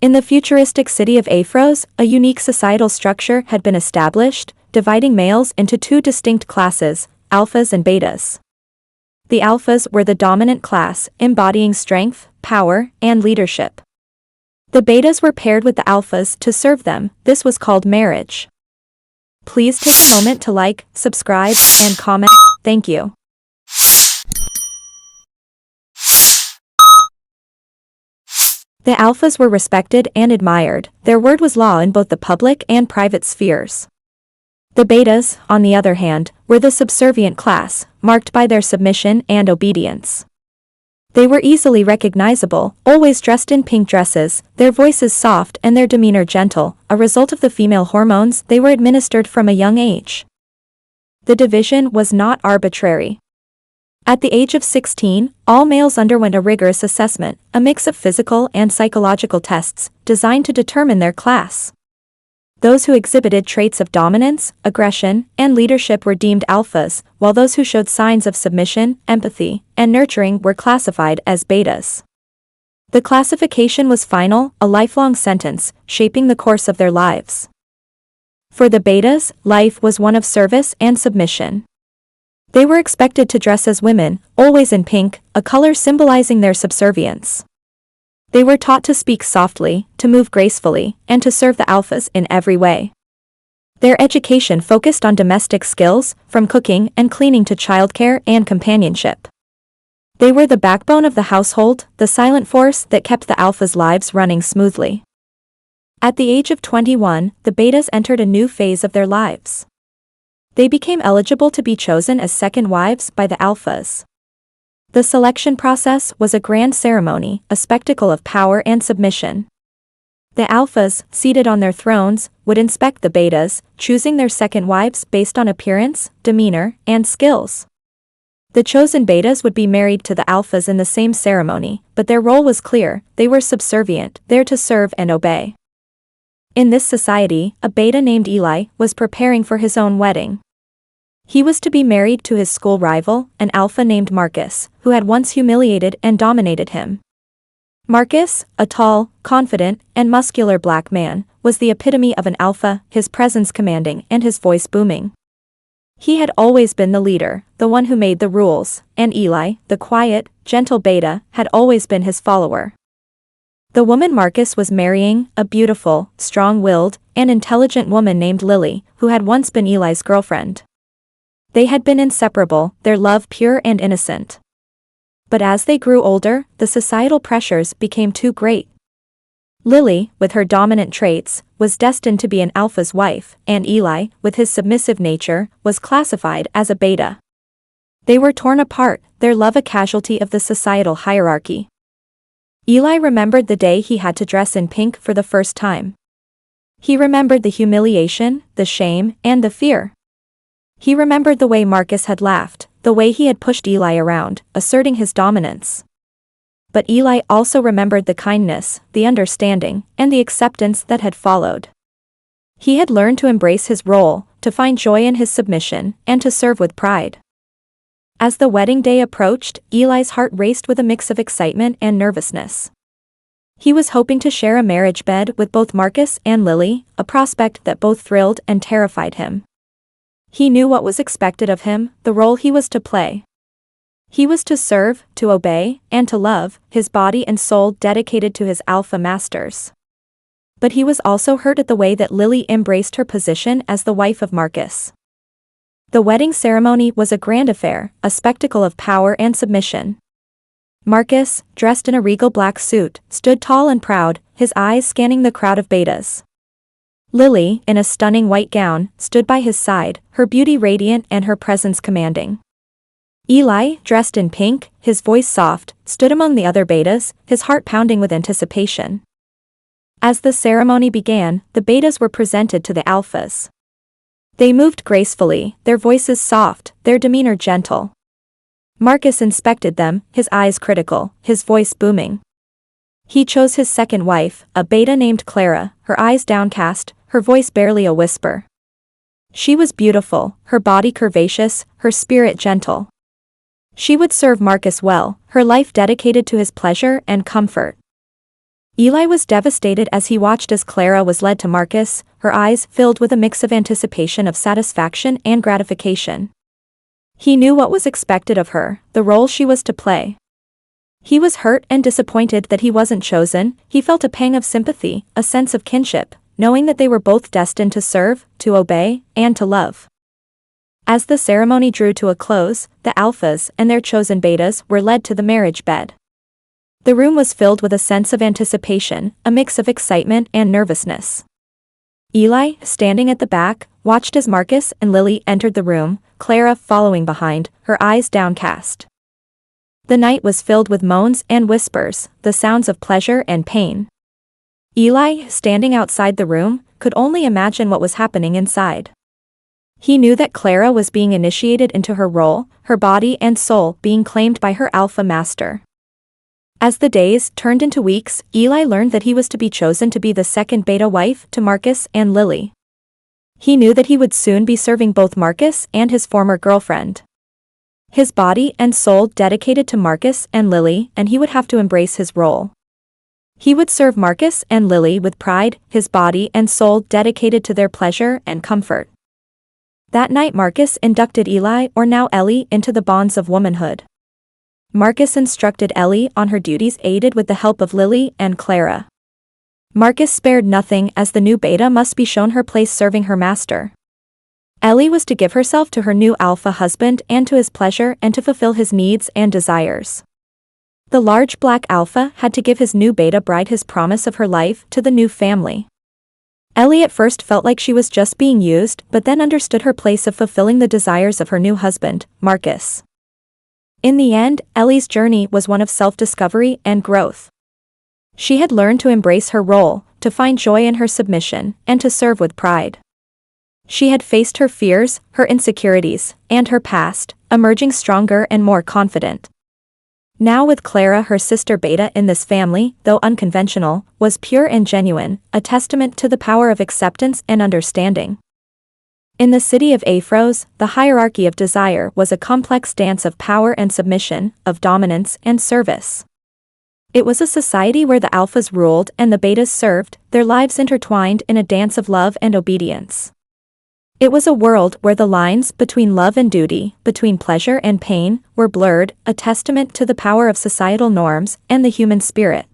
In the futuristic city of Aphros, a unique societal structure had been established, dividing males into two distinct classes, alphas and betas. The alphas were the dominant class, embodying strength, power, and leadership. The betas were paired with the alphas to serve them. This was called marriage. Please take a moment to like, subscribe, and comment. Thank you. The alphas were respected and admired. Their word was law in both the public and private spheres. The betas, on the other hand, were the subservient class, marked by their submission and obedience. They were easily recognizable, always dressed in pink dresses, their voices soft and their demeanor gentle, a result of the female hormones they were administered from a young age. The division was not arbitrary. At the age of 16, all males underwent a rigorous assessment, a mix of physical and psychological tests, designed to determine their class. Those who exhibited traits of dominance, aggression, and leadership were deemed alphas, while those who showed signs of submission, empathy, and nurturing were classified as betas. The classification was final, a lifelong sentence, shaping the course of their lives. For the betas, life was one of service and submission. They were expected to dress as women, always in pink, a color symbolizing their subservience. They were taught to speak softly, to move gracefully, and to serve the alphas in every way. Their education focused on domestic skills, from cooking and cleaning to childcare and companionship. They were the backbone of the household, the silent force that kept the alphas' lives running smoothly. At the age of 21, the betas entered a new phase of their lives. They became eligible to be chosen as second wives by the alphas. The selection process was a grand ceremony, a spectacle of power and submission. The alphas, seated on their thrones, would inspect the betas, choosing their second wives based on appearance, demeanor, and skills. The chosen betas would be married to the alphas in the same ceremony, but their role was clear: they were subservient, there to serve and obey. In this society, a beta named Eli was preparing for his own wedding. He was to be married to his school rival, an alpha named Marcus, who had once humiliated and dominated him. Marcus, a tall, confident, and muscular black man, was the epitome of an alpha, his presence commanding and his voice booming. He had always been the leader, the one who made the rules, and Eli, the quiet, gentle beta, had always been his follower. The woman Marcus was marrying, a beautiful, strong-willed, and intelligent woman named Lily, who had once been Eli's girlfriend. They had been inseparable, their love pure and innocent. But as they grew older, the societal pressures became too great. Lily, with her dominant traits, was destined to be an alpha's wife, and Eli, with his submissive nature, was classified as a beta. They were torn apart, their love a casualty of the societal hierarchy. Eli remembered the day he had to dress in pink for the first time. He remembered the humiliation, the shame, and the fear. He remembered the way Marcus had laughed, the way he had pushed Eli around, asserting his dominance. But Eli also remembered the kindness, the understanding, and the acceptance that had followed. He had learned to embrace his role, to find joy in his submission, and to serve with pride. As the wedding day approached, Eli's heart raced with a mix of excitement and nervousness. He was hoping to share a marriage bed with both Marcus and Lily, a prospect that both thrilled and terrified him. He knew what was expected of him, the role he was to play. He was to serve, to obey, and to love, his body and soul dedicated to his alpha masters. But he was also hurt at the way that Lily embraced her position as the wife of Marcus. The wedding ceremony was a grand affair, a spectacle of power and submission. Marcus, dressed in a regal black suit, stood tall and proud, his eyes scanning the crowd of betas. Lily, in a stunning white gown, stood by his side, her beauty radiant and her presence commanding. Eli, dressed in pink, his voice soft, stood among the other betas, his heart pounding with anticipation. As the ceremony began, the betas were presented to the alphas. They moved gracefully, their voices soft, their demeanor gentle. Marcus inspected them, his eyes critical, his voice booming. He chose his second wife, a beta named Clara, her eyes downcast, her voice barely a whisper. She was beautiful, her body curvaceous, her spirit gentle. She would serve Marcus well, her life dedicated to his pleasure and comfort. Eli was devastated as he watched as Clara was led to Marcus, her eyes filled with a mix of anticipation of satisfaction and gratification. He knew what was expected of her, the role she was to play. He was hurt and disappointed that he wasn't chosen. He felt a pang of sympathy, a sense of kinship, knowing that they were both destined to serve, to obey, and to love. As the ceremony drew to a close, the alphas and their chosen betas were led to the marriage bed. The room was filled with a sense of anticipation, a mix of excitement and nervousness. Eli, standing at the back, watched as Marcus and Lily entered the room, Clara following behind, her eyes downcast. The night was filled with moans and whispers, the sounds of pleasure and pain. Eli, standing outside the room, could only imagine what was happening inside. He knew that Clara was being initiated into her role, her body and soul being claimed by her alpha master. As the days turned into weeks, Eli learned that he was to be chosen to be the second beta wife to Marcus and Lily. He knew that he would soon be serving both Marcus and his former girlfriend. His body and soul dedicated to Marcus and Lily, and he would have to embrace his role. He would serve Marcus and Lily with pride, his body and soul dedicated to their pleasure and comfort. That night Marcus inducted Eli, or now Ellie, into the bonds of womanhood. Marcus instructed Ellie on her duties aided with the help of Lily and Clara. Marcus spared nothing as the new beta must be shown her place serving her master. Ellie was to give herself to her new alpha husband and to his pleasure and to fulfill his needs and desires. The large black alpha had to give his new beta bride his promise of her life to the new family. Ellie at first felt like she was just being used, but then understood her place of fulfilling the desires of her new husband, Marcus. In the end, Ellie's journey was one of self-discovery and growth. She had learned to embrace her role, to find joy in her submission, and to serve with pride. She had faced her fears, her insecurities, and her past, emerging stronger and more confident. Now with Clara, her sister beta in this family, though unconventional, was pure and genuine, a testament to the power of acceptance and understanding. In the city of Aphros, the hierarchy of desire was a complex dance of power and submission, of dominance and service. It was a society where the alphas ruled and the betas served, their lives intertwined in a dance of love and obedience. It was a world where the lines between love and duty, between pleasure and pain, were blurred, a testament to the power of societal norms and the human spirit.